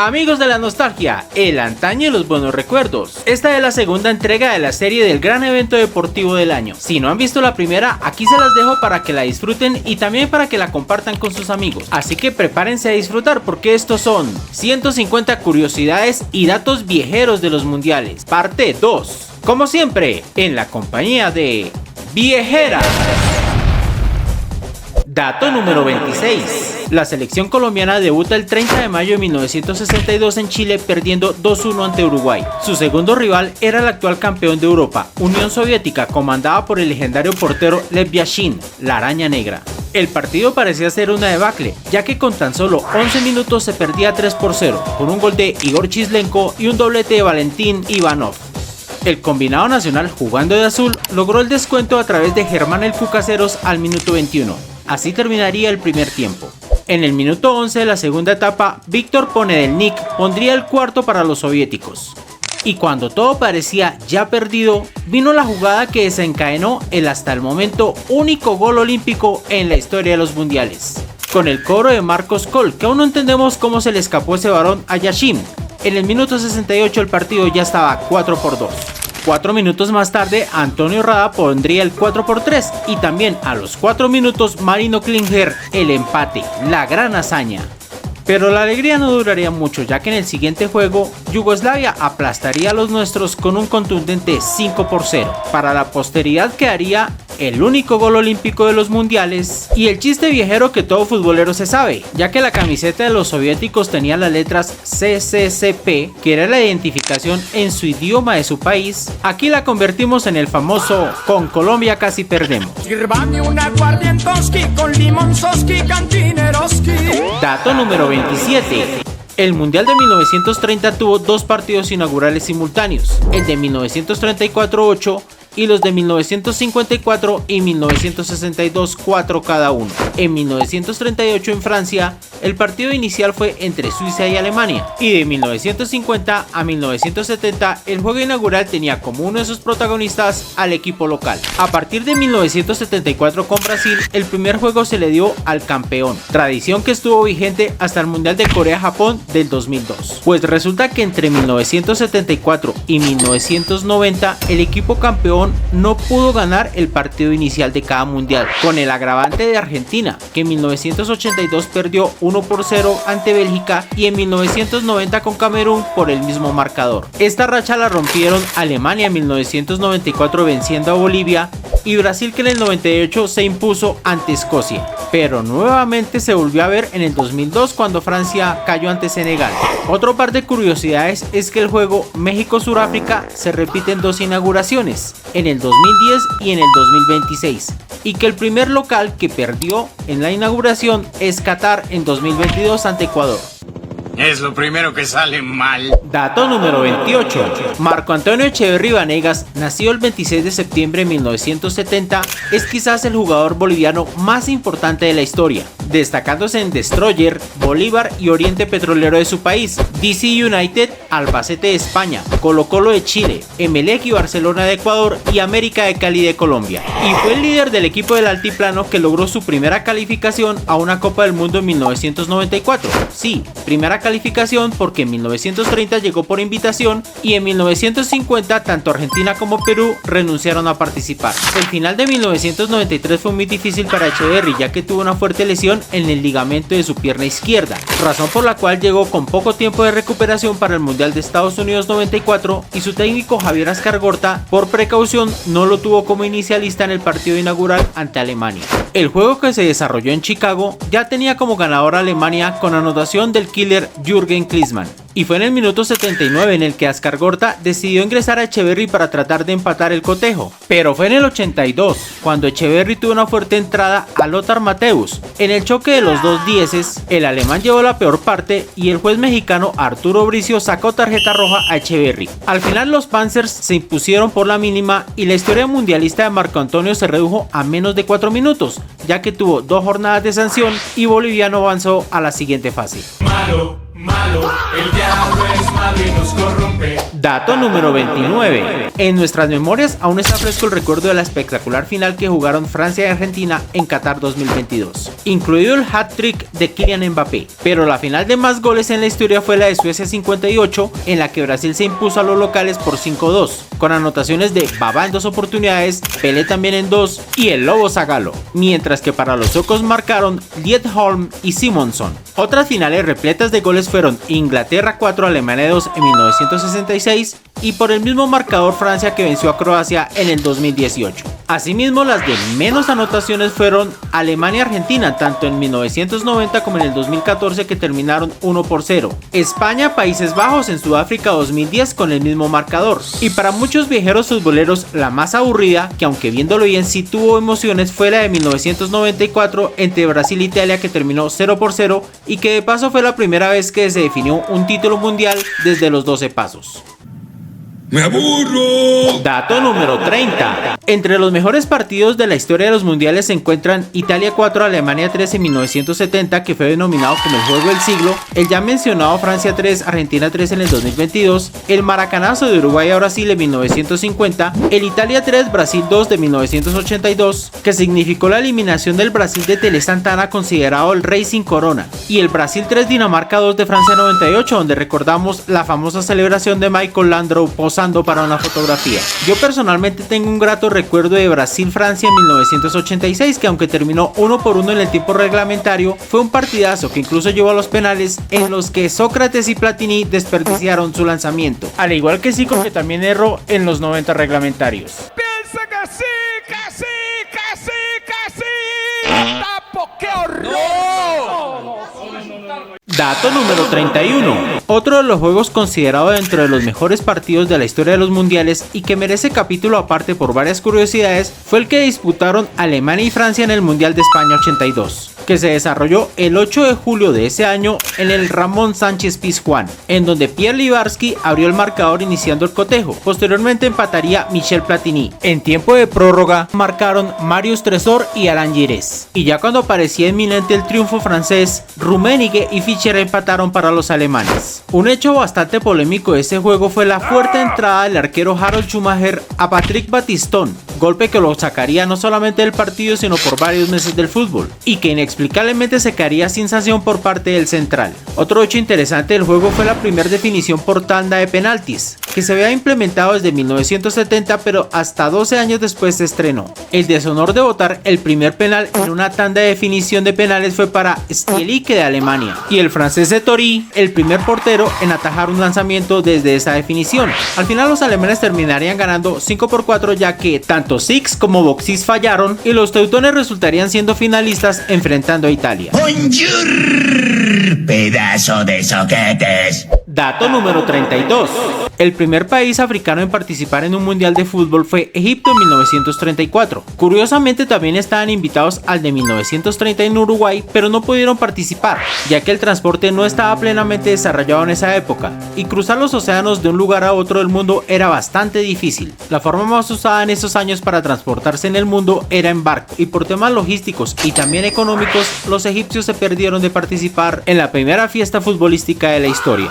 Amigos de la nostalgia, el antaño y los buenos recuerdos. Esta es la segunda entrega de la serie del gran evento deportivo del año. Si no han visto la primera, aquí se las dejo para que la disfruten y también para que la compartan con sus amigos. Así que prepárense a disfrutar porque estos son 150 curiosidades y datos viejeros de los mundiales, parte 2. Como siempre, en la compañía de Viejera. Dato número 26. La selección colombiana debuta el 30 de mayo de 1962 en Chile perdiendo 2-1 ante Uruguay. Su segundo rival era el actual campeón de Europa, Unión Soviética, comandada por el legendario portero Lev Yashin, la araña negra. El partido parecía ser una debacle, ya que con tan solo 11 minutos se perdía 3-0, con un gol de Igor Chislenko y un doblete de Valentín Ivanov. El combinado nacional, jugando de azul, logró el descuento a través de Germán el Cucaseros al minuto 21. Así terminaría el primer tiempo. En el minuto 11 de la segunda etapa, Víctor Ponedelnik pondría el cuarto para los soviéticos. Y cuando todo parecía ya perdido, vino la jugada que desencadenó el hasta el momento único gol olímpico en la historia de los mundiales. Con el cobro de Marcos Kohl, que aún no entendemos cómo se le escapó ese varón a Yashin. En el minuto 68 el partido ya estaba 4-2. 4 minutos más tarde, Antonio Rada pondría el 4-3 y también a los 4 minutos Marino Klinger el empate, la gran hazaña. Pero la alegría no duraría mucho, ya que en el siguiente juego, Yugoslavia aplastaría a los nuestros con un contundente 5-0. Para la posteridad quedaría el único gol olímpico de los mundiales y el chiste viejero que todo futbolero se sabe, ya que la camiseta de los soviéticos tenía las letras CCCP, que era la identificación en su idioma de su país. Aquí la convertimos en el famoso "con Colombia casi perdemos". Dato número 27. El Mundial de 1930 tuvo dos partidos inaugurales simultáneos, el de 1934 8 y los de 1954 y 1962 4 cada uno. En 1938 en Francia, el partido inicial fue entre Suiza y Alemania, y de 1950 a 1970 el juego inaugural tenía como uno de sus protagonistas al equipo local. A partir de 1974 con Brasil, el primer juego se le dio al campeón, tradición que estuvo vigente hasta el Mundial de Corea-Japón del 2002. Pues resulta que entre 1974 y 1990 el equipo campeón no pudo ganar el partido inicial de cada mundial, con el agravante de Argentina, que en 1982 perdió 1-0 ante Bélgica y en 1990 con Camerún por el mismo marcador. Esta racha la rompieron Alemania en 1994 venciendo a Bolivia y Brasil, que en el 98 se impuso ante Escocia, pero nuevamente se volvió a ver en el 2002 cuando Francia cayó ante Senegal. Otro par de curiosidades es que el juego México-Suráfrica se repite en dos inauguraciones, en el 2010 y en el 2026, y que el primer local que perdió en la inauguración es Qatar en 2022 ante Ecuador. Es lo primero que sale mal. Dato número 28. Marco Antonio Echeverri Vanegas, nacido el 26 de septiembre de 1970, es quizás el jugador boliviano más importante de la historia, destacándose en Destroyer, Bolívar y Oriente Petrolero de su país, DC United, Albacete de España, Colo-Colo de Chile, Emelec y Barcelona de Ecuador y América de Cali de Colombia. Y fue el líder del equipo del Altiplano que logró su primera calificación a una Copa del Mundo en 1994. Sí, primera calificación porque en 1930 llegó por invitación y en 1950 tanto Argentina como Perú renunciaron a participar. El final de 1993 fue muy difícil para Echeverri, ya que tuvo una fuerte lesión en el ligamento de su pierna izquierda, razón por la cual llegó con poco tiempo de recuperación para el Mundial de Estados Unidos 94 y su técnico Javier Ascargorta por precaución no lo tuvo como inicialista en el partido inaugural ante Alemania. El juego, que se desarrolló en Chicago, ya tenía como ganador a Alemania con anotación del killer Jürgen Klinsmann. Y fue en el minuto 79 en el que Ascargorta decidió ingresar a Echeverri para tratar de empatar el cotejo. Pero fue en el 82 cuando Echeverri tuvo una fuerte entrada a Lothar Matthäus. En el choque de los dos dieces, el alemán llevó la peor parte y el juez mexicano Arturo Bricio sacó tarjeta roja a Echeverri. Al final los Panzers se impusieron por la mínima y la historia mundialista de Marco Antonio se redujo a menos de 4 minutos, ya que tuvo 2 jornadas de sanción y Bolivia no avanzó a la siguiente fase. Malo, el diablo es malo y nos corrompe. Dato número 29. En nuestras memorias aún está fresco el recuerdo de la espectacular final que jugaron Francia y Argentina en Qatar 2022, incluido el hat-trick de Kylian Mbappé. Pero la final de más goles en la historia fue la de Suecia 58, en la que Brasil se impuso a los locales por 5-2, con anotaciones de Babá en 2 oportunidades, Pelé también en 2 y el Lobo Zagallo, mientras que para los suecos marcaron Liedholm y Simonsson. Otras finales repletas de goles fueron Inglaterra 4, Alemania 2 en 1966 y por el mismo marcador Francia, que venció a Croacia en el 2018. Asimismo, las de menos anotaciones fueron Alemania-Argentina, tanto en 1990 como en el 2014, que terminaron 1-0. España-Países Bajos en Sudáfrica 2010 con el mismo marcador. Y para muchos viajeros futboleros, la más aburrida, que aunque viéndolo bien sí tuvo emociones, fue la de 1994 entre Brasil e Italia, que terminó 0-0 y que de paso fue la primera vez que se definió un título mundial desde los 12 pasos. ¡Me aburro! Dato número 30. Entre los mejores partidos de la historia de los mundiales se encuentran Italia 4, Alemania 3 en 1970, que fue denominado como el juego del siglo, el ya mencionado Francia 3, Argentina 3 en el 2022, el maracanazo de Uruguay a Brasil en 1950, el Italia 3, Brasil 2 de 1982, que significó la eliminación del Brasil de Tele Santana, considerado el rey sin corona, y el Brasil 3, Dinamarca 2 de Francia 98, donde recordamos la famosa celebración de Michael Landreau posando para una fotografía. Yo personalmente tengo un grato recuerdo de Brasil-Francia en 1986, que aunque terminó 1-1 en el tiempo reglamentario, fue un partidazo que incluso llevó a los penales, en los que Sócrates y Platini desperdiciaron su lanzamiento, al igual que Zico, que también erró en los 90 reglamentarios. ¡Piensa que sí! ¡Tapo, qué horror! Dato número 31. Otro de los juegos considerado dentro de los mejores partidos de la historia de los mundiales y que merece capítulo aparte por varias curiosidades fue el que disputaron Alemania y Francia en el Mundial de España 82, que se desarrolló el 8 de julio de ese año en el Ramón Sánchez Pizjuán, en donde Pierre Libarski abrió el marcador iniciando el cotejo. Posteriormente empataría Michel Platini. En tiempo de prórroga marcaron Marius Tresor y Alain Giresse. Y ya cuando parecía inminente el triunfo francés, Rummenigge y Fischer empataron para los alemanes. Un hecho bastante polémico de este juego fue la fuerte entrada del arquero Harold Schumacher a Patrick Battiston, golpe que lo sacaría no solamente del partido sino por varios meses del fútbol, y que inexplicablemente se quedaría sin sanción por parte del central. Otro hecho interesante del juego fue la primera definición por tanda de penaltis, que se había implementado desde 1970, pero hasta 12 años después se estrenó. El deshonor de votar el primer penal en una tanda de definición de penales fue para Stielike de Alemania, y el francés Ettori, el primer portero en atajar un lanzamiento desde esa definición. Al final los alemanes terminarían ganando 5-4, ya que tanto Six como Boxis fallaron y los teutones resultarían siendo finalistas enfrentando a Italia. ¡Bonjour, pedazo de soquetes! Dato número 32. El primer país africano en participar en un mundial de fútbol fue Egipto en 1934. Curiosamente también estaban invitados al de 1930 en Uruguay, pero no pudieron participar, ya que el transporte no estaba plenamente desarrollado en esa época, y cruzar los océanos de un lugar a otro del mundo era bastante difícil. La forma más usada en esos años para transportarse en el mundo era en barco, y por temas logísticos y también económicos, los egipcios se perdieron de participar en la primera fiesta futbolística de la historia.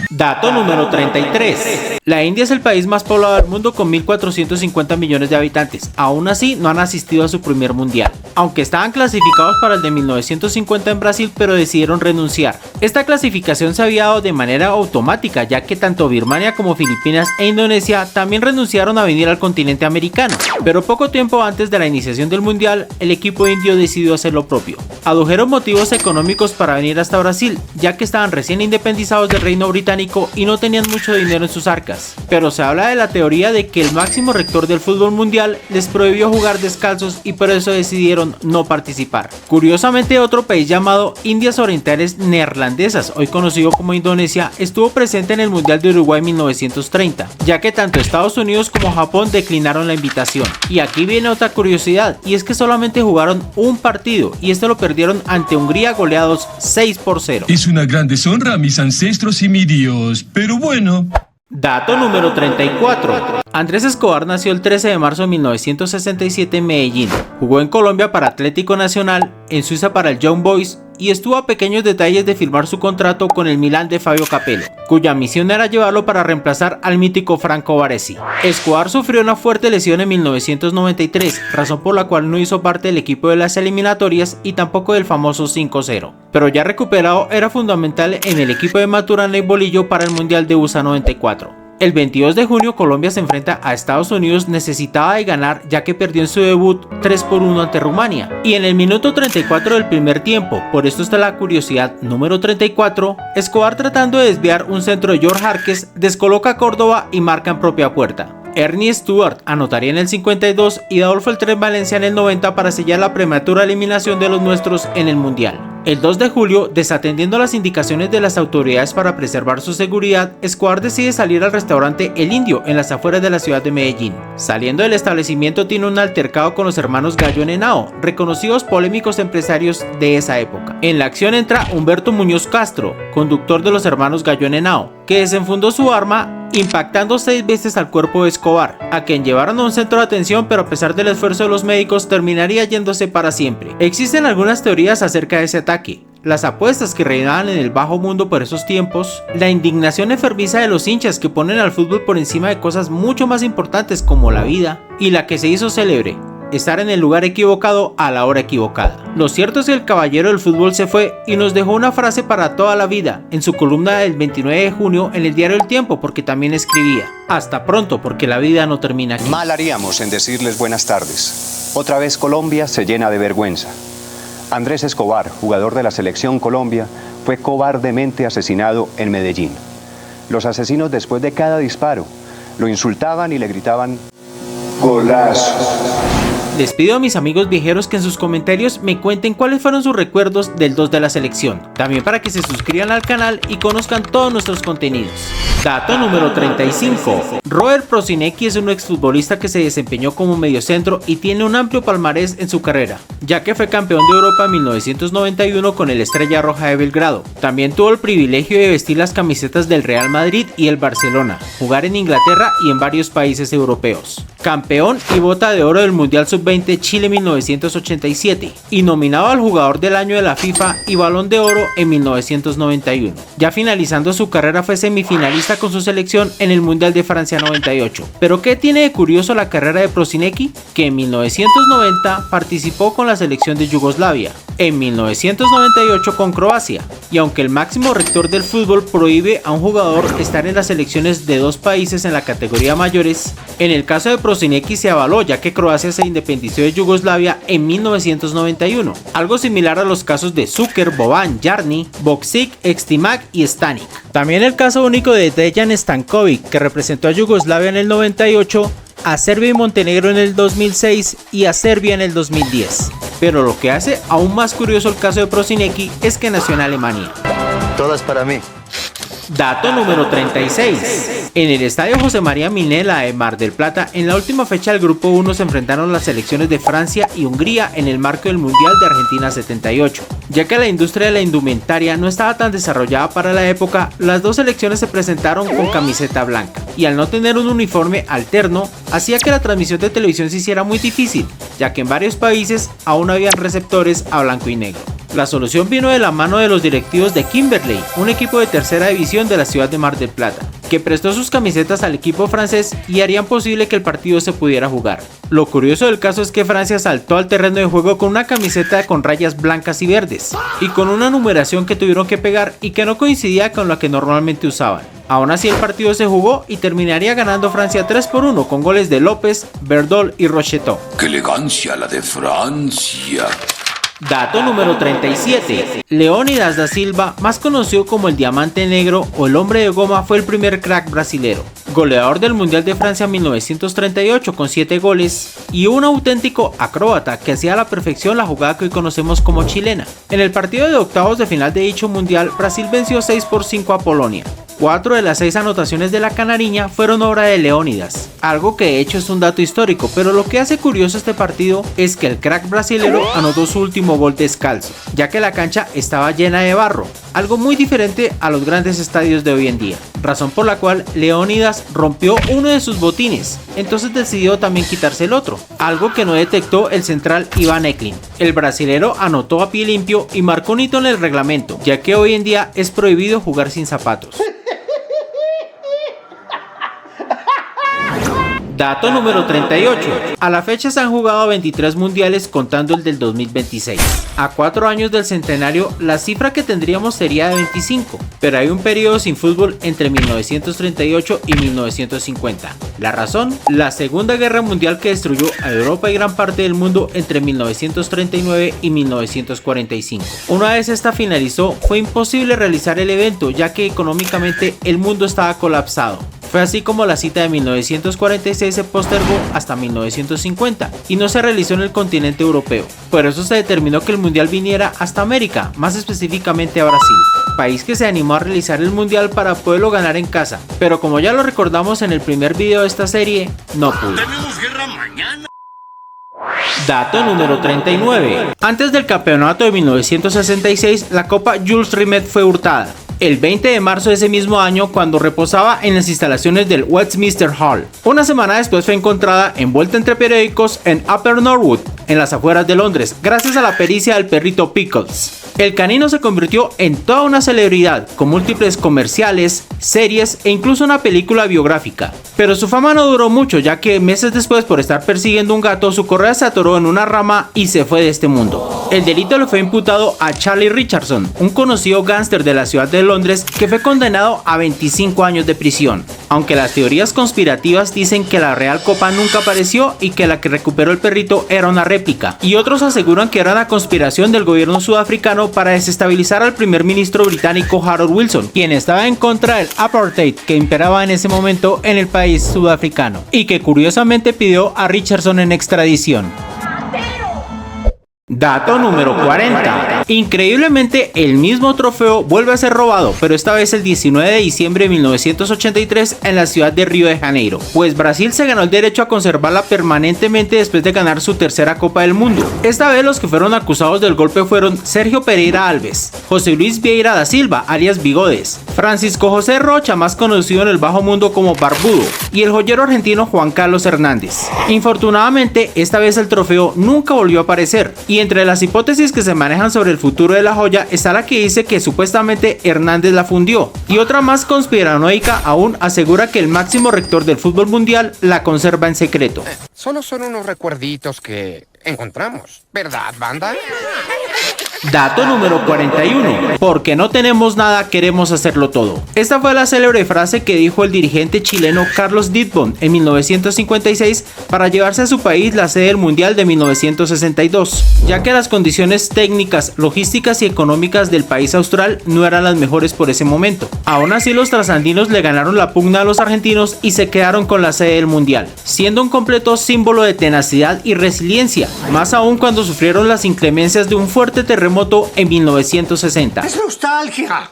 Dato número 33. La India es el país más poblado del mundo con 1.450 millones de habitantes. Aún así, no han asistido a su primer mundial, aunque estaban clasificados para el de 1950 en Brasil, pero decidieron renunciar. Esta clasificación se había dado de manera automática, ya que tanto Birmania como Filipinas e Indonesia también renunciaron a venir al continente americano, pero poco tiempo antes de la iniciación del mundial, el equipo indio decidió hacer lo propio. Adujeron motivos económicos para venir hasta Brasil, ya que estaban recién independizados del Reino Británico y no tenían mucho dinero en sus arcas, pero se habla de la teoría de que el máximo rector del fútbol mundial les prohibió jugar descalzos y por eso decidieron no participar. Curiosamente, otro país llamado Indias Orientales Neerlandesas, hoy conocido como Indonesia, estuvo presente en el Mundial de Uruguay 1930, ya que tanto Estados Unidos como Japón declinaron la invitación. Y aquí viene otra curiosidad, y es que solamente jugaron un partido, y este lo perdieron ante Hungría goleados 6-0. Es una gran deshonra a mis ancestros y mi Dios, pero bueno. Dato número 34. Andrés Escobar nació el 13 de marzo de 1967 en Medellín. Jugó en Colombia para Atlético Nacional, en Suiza para el Young Boys y estuvo a pequeños detalles de firmar su contrato con el Milán de Fabio Capello, cuya misión era llevarlo para reemplazar al mítico Franco Baresi. Escobar sufrió una fuerte lesión en 1993, razón por la cual no hizo parte del equipo de las eliminatorias y tampoco del famoso 5-0. Pero ya recuperado era fundamental en el equipo de Maturana y Bolillo para el Mundial de USA 94. El 22 de junio Colombia se enfrenta a Estados Unidos, necesitaba de ganar ya que perdió en su debut 3-1 ante Rumania. Y en el minuto 34 del primer tiempo, por esto está la curiosidad número 34, Escobar tratando de desviar un centro de George Jarques, descoloca a Córdoba y marca en propia puerta. Ernie Stewart anotaría en el 52 y Adolfo El Tren Valencia en el 90 para sellar la prematura eliminación de los nuestros en el Mundial. El 2 de julio, desatendiendo las indicaciones de las autoridades para preservar su seguridad, Escobar decide salir al restaurante El Indio en las afueras de la ciudad de Medellín. Saliendo del establecimiento tiene un altercado con los hermanos Gallo en Henao, reconocidos polémicos empresarios de esa época. En la acción entra Humberto Muñoz Castro, conductor de los hermanos Gallo en Henao, que desenfundó su arma impactando 6 veces al cuerpo de Escobar, a quien llevaron a un centro de atención, pero a pesar del esfuerzo de los médicos terminaría yéndose para siempre. Existen algunas teorías acerca de ese ataque, las apuestas que reinaban en el bajo mundo por esos tiempos, la indignación enfermiza de los hinchas que ponen al fútbol por encima de cosas mucho más importantes como la vida, y la que se hizo célebre: estar en el lugar equivocado a la hora equivocada. Lo cierto es que el caballero del fútbol se fue y nos dejó una frase para toda la vida en su columna del 29 de junio en el diario El Tiempo, porque también escribía: hasta pronto, porque la vida no termina aquí. Mal haríamos en decirles buenas tardes. Otra vez Colombia se llena de vergüenza. Andrés Escobar, jugador de la selección Colombia, fue cobardemente asesinado en Medellín. Los asesinos, después de cada disparo, lo insultaban y le gritaban ¡golazo! Les pido a mis amigos viajeros que en sus comentarios me cuenten cuáles fueron sus recuerdos del 2 de la selección. También para que se suscriban al canal y conozcan todos nuestros contenidos. Dato número 35. Robert Prosinecki es un exfutbolista que se desempeñó como mediocentro y tiene un amplio palmarés en su carrera, ya que fue campeón de Europa en 1991 con el Estrella Roja de Belgrado. También tuvo el privilegio de vestir las camisetas del Real Madrid y el Barcelona, jugar en Inglaterra y en varios países europeos. Campeón y bota de oro del Mundial Sub-20 Chile 1987 y nominado al Jugador del Año de la FIFA y Balón de Oro en 1991. Ya finalizando su carrera fue semifinalista con su selección en el Mundial de Francia 98. Pero ¿qué tiene de curioso la carrera de Prosinecki? Que en 1990 participó con la selección de Yugoslavia, en 1998 con Croacia, y aunque el máximo rector del fútbol prohíbe a un jugador estar en las selecciones de dos países en la categoría mayores, en el caso de Prosinecki se avaló, ya que Croacia se independizó de Yugoslavia en 1991, algo similar a los casos de Zucker, Boban, Jarni, Boksic, Extimac y Stanic. También el caso único de Dejan Stankovic, que representó a Yugoslavia en el 98, a Serbia y Montenegro en el 2006 y a Serbia en el 2010. Pero lo que hace aún más curioso el caso de Prosinecki es que nació en Alemania. Todas para mí. Dato número 36. En el estadio José María Minella de Mar del Plata, en la última fecha del grupo 1 se enfrentaron las selecciones de Francia y Hungría en el marco del Mundial de Argentina 78. Ya que la industria de la indumentaria no estaba tan desarrollada para la época, las dos selecciones se presentaron con camiseta blanca, y al no tener un uniforme alterno, hacía que la transmisión de televisión se hiciera muy difícil, ya que en varios países aún habían receptores a blanco y negro. La solución vino de la mano de los directivos de Kimberley, un equipo de tercera división de la ciudad de Mar del Plata, que prestó sus camisetas al equipo francés y harían posible que el partido se pudiera jugar. Lo curioso del caso es que Francia saltó al terreno de juego con una camiseta con rayas blancas y verdes, y con una numeración que tuvieron que pegar y que no coincidía con la que normalmente usaban. Aún así el partido se jugó y terminaría ganando Francia 3-1 con goles de López, Verdol y Rocheteau. ¡Qué elegancia la de Francia! Dato número 37. Leónidas da Silva, más conocido como el Diamante Negro o el Hombre de Goma, fue el primer crack brasilero, goleador del Mundial de Francia 1938 con 7 goles y un auténtico acróbata que hacía a la perfección la jugada que hoy conocemos como chilena. En el partido de octavos de final de dicho mundial, Brasil venció 6-5 a Polonia. 4 de las 6 anotaciones de la canariña fueron obra de Leónidas, algo que de hecho es un dato histórico, pero lo que hace curioso este partido es que el crack brasilero anotó su último gol descalzo, ya que la cancha estaba llena de barro, algo muy diferente a los grandes estadios de hoy en día. razón por la cual Leónidas rompió uno de sus botines, entonces decidió también quitarse el otro, algo que no detectó el central Ivan Eklund. El brasilero anotó a pie limpio y marcó un hito en el reglamento, ya que hoy en día es prohibido jugar sin zapatos. Dato número 38. A la fecha se han jugado 23 mundiales contando el del 2026. A 4 años del centenario, la cifra que tendríamos sería de 25, pero hay un periodo sin fútbol entre 1938 y 1950. La razón, la Segunda Guerra Mundial que destruyó a Europa y gran parte del mundo entre 1939 y 1945. Una vez esta finalizó, fue imposible realizar el evento ya que económicamente el mundo estaba colapsado. Fue así como la cita de 1946 se postergó hasta 1950 y no se realizó en el continente europeo. Por eso se determinó que el mundial viniera hasta América, más específicamente a Brasil, país que se animó a realizar el mundial para poderlo ganar en casa, pero como ya lo recordamos en el primer video de esta serie, no pudo. Tenemos guerra mañana. Dato número 39. Antes del campeonato de 1966, la Copa Jules Rimet fue hurtada. El 20 de marzo de ese mismo año, cuando reposaba en las instalaciones del Westminster Hall. Una semana después fue encontrada envuelta entre periódicos en Upper Norwood, en las afueras de Londres, gracias a la pericia del perrito Pickles. El canino se convirtió en toda una celebridad, con múltiples comerciales, series e incluso una película biográfica. Pero su fama no duró mucho, ya que meses después, por estar persiguiendo un gato, su correa se atoró en una rama y se fue de este mundo. El delito le fue imputado a Charlie Richardson, un conocido gángster de la ciudad de Londres, que fue condenado a 25 años de prisión. Aunque las teorías conspirativas dicen que la real copa nunca apareció y que la que recuperó el perrito era una réplica, y otros aseguran que era una conspiración del gobierno sudafricano para desestabilizar al primer ministro británico Harold Wilson, quien estaba en contra del apartheid que imperaba en ese momento en el país sudafricano, y que curiosamente pidió a Richardson en extradición. Dato número 40. Increíblemente, el mismo trofeo vuelve a ser robado, pero esta vez el 19 de diciembre de 1983 en la ciudad de Río de Janeiro, pues Brasil se ganó el derecho a conservarla permanentemente después de ganar su tercera Copa del Mundo. Esta vez los que fueron acusados del golpe fueron Sergio Pereira Alves, José Luis Vieira da Silva, alias Bigodes, Francisco José Rocha, más conocido en el bajo mundo como Barbudo, y el joyero argentino Juan Carlos Hernández. Infortunadamente, esta vez el trofeo nunca volvió a aparecer, y entre las hipótesis que se manejan sobre el futuro de la joya está la que dice que supuestamente Hernández la fundió, y otra más conspiranoica aún asegura que el máximo rector del fútbol mundial la conserva en secreto. Solo son unos recuerditos que encontramos, ¿verdad, banda? Dato número 41. Porque no tenemos nada, queremos hacerlo todo. Esta fue la célebre frase que dijo el dirigente chileno Carlos Dittborn en 1956 para llevarse a su país la sede del Mundial de 1962, ya que las condiciones técnicas, logísticas y económicas del país austral no eran las mejores por ese momento. Aún así, los trasandinos le ganaron la pugna a los argentinos y se quedaron con la sede del Mundial, siendo un completo símbolo de tenacidad y resiliencia, más aún cuando sufrieron las inclemencias de un fuerte terremoto en 1960. Es nostalgia.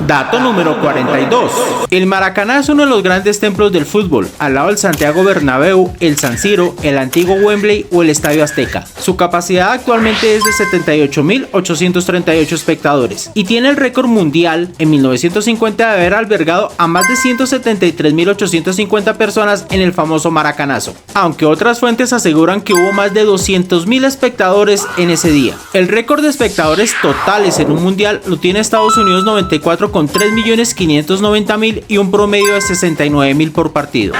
Dato número 42. El Maracaná es uno de los grandes templos del fútbol, al lado del Santiago Bernabéu, el San Siro, el antiguo Wembley o el Estadio Azteca. Su capacidad actualmente es de 78.838 espectadores y tiene el récord mundial en 1950 de haber albergado a más de 173.850 personas en el famoso Maracanazo, aunque otras fuentes aseguran que hubo más de 200.000 espectadores en ese día. El récord de espectadores totales en un mundial lo tiene Estados Unidos 94 con 3.590.000 y un promedio de 69.000 por partido.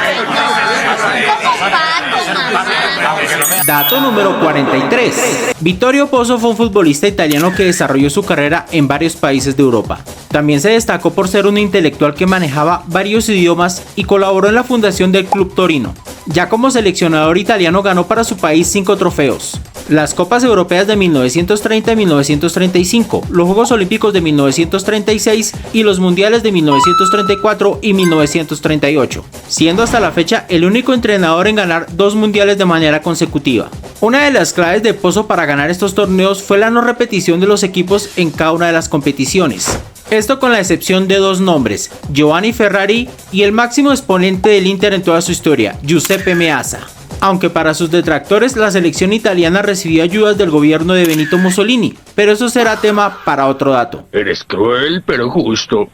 Dato número 43. Vittorio Pozzo fue un futbolista italiano que desarrolló su carrera en varios países de Europa. También se destacó por ser un intelectual que manejaba varios idiomas y colaboró en la fundación del Club Torino. Ya como seleccionador italiano ganó para su país 5 trofeos: las Copas Europeas de 1930 y 1935, los Juegos Olímpicos de 1936 y los Mundiales de 1934 y 1938, siendo hasta la fecha el único entrenador en ganar 2 mundiales de manera consecutiva. Una de las claves de Pozzo para ganar estos torneos fue la no repetición de los equipos en cada una de las competiciones. Esto con la excepción de 2 nombres, Giovanni Ferrari y el máximo exponente del Inter en toda su historia, Giuseppe Meazza. aunque para sus detractores la selección italiana recibió ayudas del gobierno de Benito Mussolini, pero eso será tema para otro dato. Eres cruel, pero justo.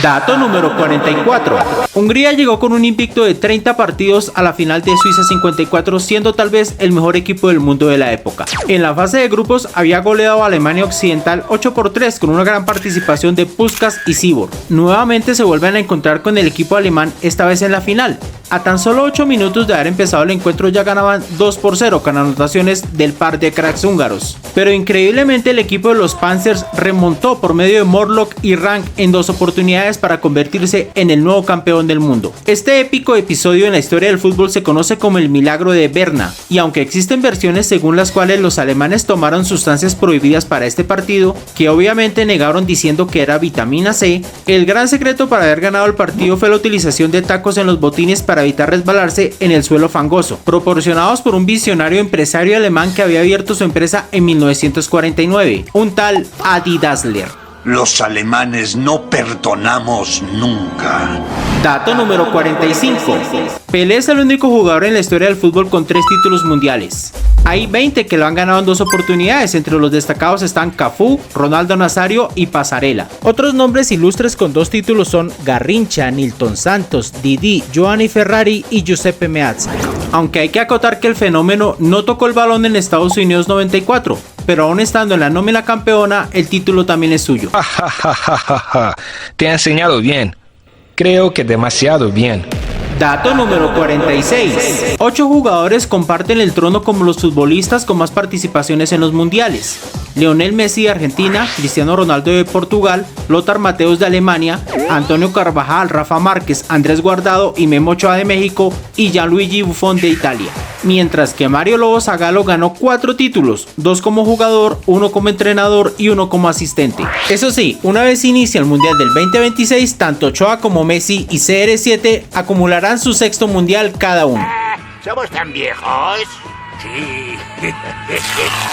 Dato número 44. Hungría llegó con un invicto de 30 partidos a la final de Suiza 54, siendo tal vez el mejor equipo del mundo de la época. En la fase de grupos había goleado a Alemania Occidental 8-3 con una gran participación de Puskás y Sibor. Nuevamente se vuelven a encontrar con el equipo alemán, esta vez en la final. A tan solo 8 minutos de haber empezado el encuentro ya ganaban 2-0 con anotaciones del par de cracks húngaros. Pero increíblemente el equipo de los Panzers remontó por medio de Morlock y Rank en 2 oportunidades para convertirse en el nuevo campeón del mundo. Este épico episodio en la historia del fútbol se conoce como el milagro de Berna, y aunque existen versiones según las cuales los alemanes tomaron sustancias prohibidas para este partido, que obviamente negaron diciendo que era vitamina C, el gran secreto para haber ganado el partido fue la utilización de tacos en los botines para evitar resbalarse en el suelo fangoso, proporcionados por un visionario empresario alemán que había abierto su empresa en 1949, un tal Adi Dassler. Los alemanes no perdonamos nunca. Dato número 45. Pelé es el único jugador en la historia del fútbol con 3 títulos mundiales. Hay 20 que lo han ganado en 2 oportunidades, entre los destacados están Cafú, Ronaldo Nazario y Pasarela. Otros nombres ilustres con 2 títulos son Garrincha, Nilton Santos, Didi, Giovanni Ferrari y Giuseppe Meazza. Aunque hay que acotar que el fenómeno no tocó el balón en Estados Unidos 94, pero aún estando en la nómina campeona, el título también es suyo. Te ha enseñado bien. Creo que demasiado bien. Dato número 46. 8 jugadores comparten el trono como los futbolistas con más participaciones en los mundiales. Lionel Messi de Argentina, Cristiano Ronaldo de Portugal, Lothar Matthäus de Alemania, Antonio Carvajal, Rafa Márquez, Andrés Guardado y Memo Ochoa de México y Gianluigi Buffon de Italia. Mientras que Mario Lobo Zagallo ganó 4 títulos, 2 como jugador, 1 como entrenador y 1 como asistente. Eso sí, una vez inicia el Mundial del 2026, tanto Ochoa como Messi y CR7 acumularán su 6º Mundial cada uno. ¿Somos tan viejos? Sí.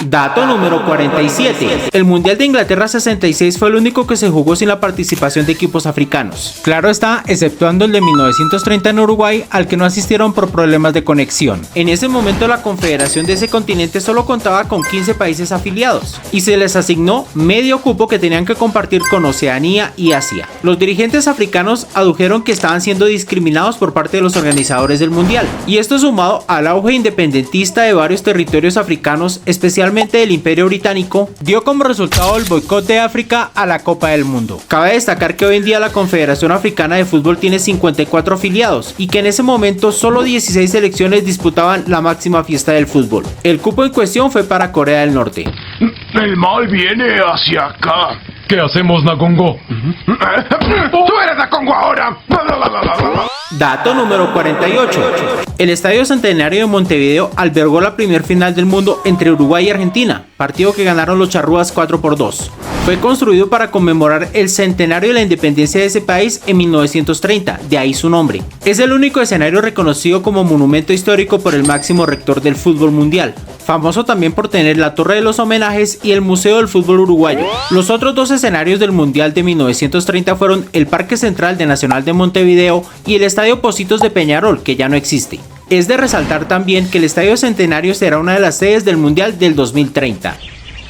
Dato número 47. El Mundial de Inglaterra 66 fue el único que se jugó sin la participación de equipos africanos. Claro está, exceptuando el de 1930 en Uruguay, al que no asistieron por problemas de conexión. En ese momento la confederación de ese continente solo contaba con 15 países afiliados y se les asignó medio cupo que tenían que compartir con Oceanía y Asia. Los dirigentes africanos adujeron que estaban siendo discriminados por parte de los organizadores del Mundial, y esto sumado al auge independentista de varios territorios africanos, especialmente del Imperio Británico, dio como resultado el boicot de África a la Copa del Mundo. Cabe destacar que hoy en día la Confederación Africana de Fútbol tiene 54 afiliados y que en ese momento solo 16 selecciones disputaban la máxima fiesta del fútbol. El cupo en cuestión fue para Corea del Norte. El mal viene hacia acá. ¿Qué hacemos, Nakongo? ¡Tú eres Nakongo ahora! Dato número 48. El Estadio Centenario de Montevideo albergó la primer final del mundo entre Uruguay y Argentina, partido que ganaron los charrúas 4-2. Fue construido para conmemorar el centenario de la independencia de ese país en 1930, de ahí su nombre. Es el único escenario reconocido como monumento histórico por el máximo rector del fútbol mundial, famoso también por tener la Torre de los Homenajes y el Museo del Fútbol Uruguayo. Los otros 2 escenarios del Mundial de 1930 fueron el Parque Central de Nacional de Montevideo y el Estadio Pocitos de Peñarol, que ya no existe. Es de resaltar también que el Estadio Centenario será una de las sedes del Mundial del 2030.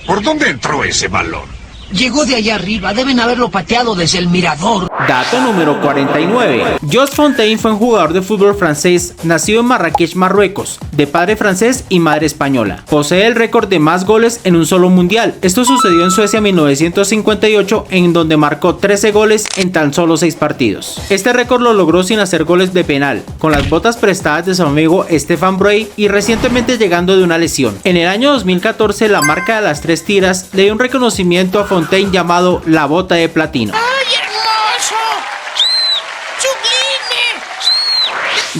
¿Por dónde entró ese balón? Llegó de allá arriba, deben haberlo pateado desde el mirador. Dato número 49. Jos Fontaine fue un jugador de fútbol francés, nacido en Marrakech, Marruecos, de padre francés y madre española. Posee el récord de más goles en un solo mundial. Esto sucedió en Suecia en 1958, en donde marcó 13 goles en tan solo 6 partidos. Este récord lo logró sin hacer goles de penal, con las botas prestadas de su amigo Stefan Brey y recientemente llegando de una lesión. En el año 2014, la marca de las 3 tiras le dio un reconocimiento a Fontaine llamado la bota de platino. ¡Ay, hermoso! ¡Sublime!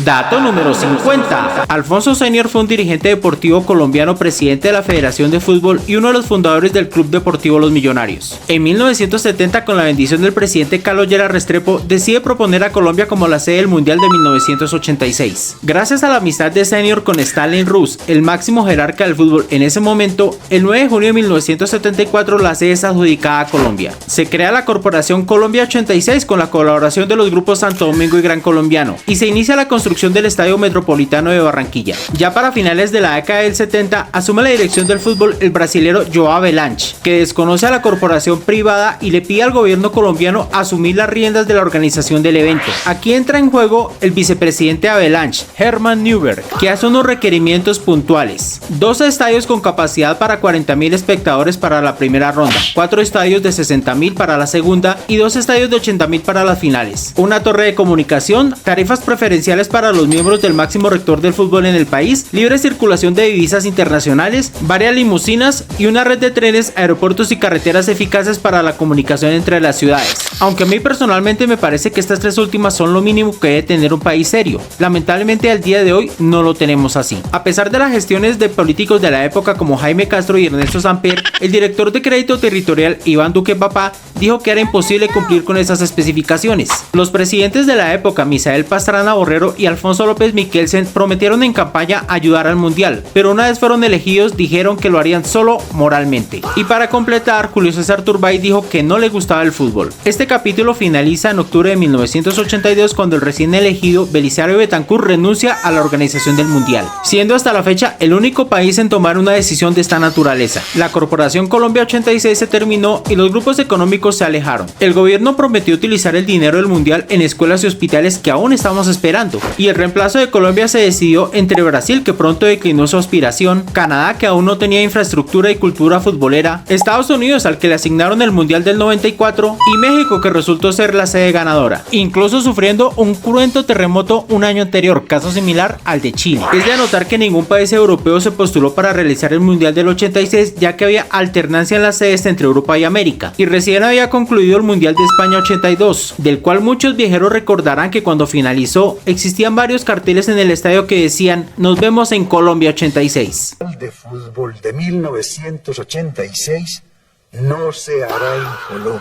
Dato número 50. Alfonso Senior fue un dirigente deportivo colombiano, presidente de la Federación de Fútbol y uno de los fundadores del Club Deportivo Los Millonarios. En 1970, con la bendición del presidente Carlos Lleras Restrepo, decide proponer a Colombia como la sede del Mundial de 1986. Gracias a la amistad de Senior con Stanley Rus, el máximo jerarca del fútbol en ese momento, el 9 de junio de 1974 la sede es adjudicada a Colombia. Se crea la Corporación Colombia 86 con la colaboración de los grupos Santo Domingo y Gran Colombiano, y se inicia la construcción construcción del Estadio Metropolitano de Barranquilla. Ya para finales de la década del 70 asume la dirección del fútbol el brasilero João Havelange, que desconoce a la corporación privada y le pide al gobierno colombiano asumir las riendas de la organización del evento. Aquí entra en juego el vicepresidente de Havelange, Hermann Neuberg, que hace unos requerimientos puntuales: 12 estadios con capacidad para 40.000 espectadores para la primera ronda, 4 estadios de 60.000 para la segunda y 2 estadios de 80.000 para las finales, una torre de comunicación, tarifas preferenciales para los miembros del máximo rector del fútbol en el país, libre circulación de divisas internacionales, varias limusinas y una red de trenes, aeropuertos y carreteras eficaces para la comunicación entre las ciudades. Aunque a mí personalmente me parece que estas tres últimas son lo mínimo que debe tener un país serio. Lamentablemente al día de hoy no lo tenemos así. A pesar de las gestiones de políticos de la época como Jaime Castro y Ernesto Samper, el director de Crédito Territorial Iván Duque Papá dijo que era imposible cumplir con esas especificaciones. Los presidentes de la época, Misael Pastrana Borrero y Alfonso López Miquelsen, prometieron en campaña ayudar al mundial, pero una vez fueron elegidos dijeron que lo harían solo moralmente. Y para completar, Julio César Turbay dijo que no le gustaba el fútbol. Este capítulo finaliza en octubre de 1982 cuando el recién elegido Belisario Betancur renuncia a la organización del mundial, siendo hasta la fecha el único país en tomar una decisión de esta naturaleza. La Corporación Colombia 86 se terminó y los grupos económicos se alejaron. El gobierno prometió utilizar el dinero del mundial en escuelas y hospitales que aún estamos esperando, y el reemplazo de Colombia se decidió entre Brasil, que pronto declinó su aspiración, Canadá, que aún no tenía infraestructura y cultura futbolera, Estados Unidos, al que le asignaron el mundial del 94, y México, que resultó ser la sede ganadora, incluso sufriendo un cruento terremoto un año anterior, caso similar al de Chile. Es de anotar que ningún país europeo se postuló para realizar el mundial del 86, ya que había alternancia en las sedes entre Europa y América, y recién había concluido el mundial de España 82, del cual muchos viajeros recordarán que cuando finalizó existían varios carteles en el estadio que decían: "Nos vemos en Colombia 86". El de fútbol de 1986 no se hará en Colombia.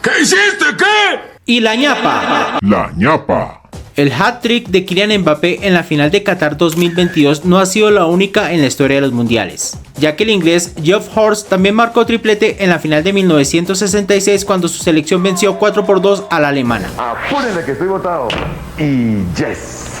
¿Qué hiciste? ¿Qué? Y la ñapa. La ñapa. El hat-trick de Kylian Mbappé en la final de Qatar 2022 no ha sido la única en la historia de los mundiales, ya que el inglés Geoff Hurst también marcó triplete en la final de 1966 cuando su selección venció 4-2 a la alemana. Apúrenle que estoy votado. Y yes.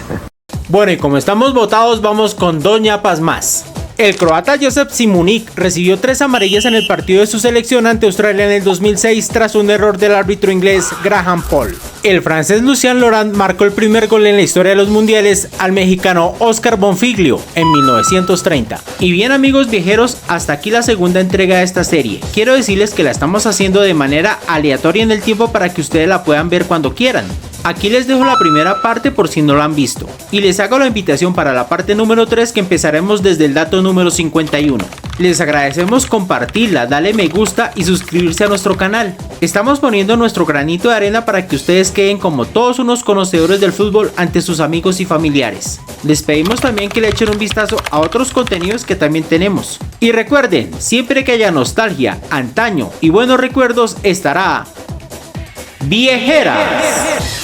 Bueno, y como estamos votados, vamos con dos ñapas más. El croata Josep Šimunić recibió 3 amarillas en el partido de su selección ante Australia en el 2006 tras un error del árbitro inglés Graham Paul. El francés Lucien Laurent marcó el primer gol en la historia de los mundiales al mexicano Oscar Bonfiglio en 1930. Y bien, amigos viajeros, hasta aquí la segunda entrega de esta serie. Quiero decirles que la estamos haciendo de manera aleatoria en el tiempo para que ustedes la puedan ver cuando quieran. Aquí les dejo la primera parte por si no la han visto, y les hago la invitación para la parte número 3, que empezaremos desde el dato número 51. Les agradecemos compartirla, darle me gusta y suscribirse a nuestro canal. Estamos poniendo nuestro granito de arena para que ustedes queden como todos unos conocedores del fútbol ante sus amigos y familiares. Les pedimos también que le echen un vistazo a otros contenidos que también tenemos. Y recuerden, siempre que haya nostalgia, antaño y buenos recuerdos, estará Viejeras.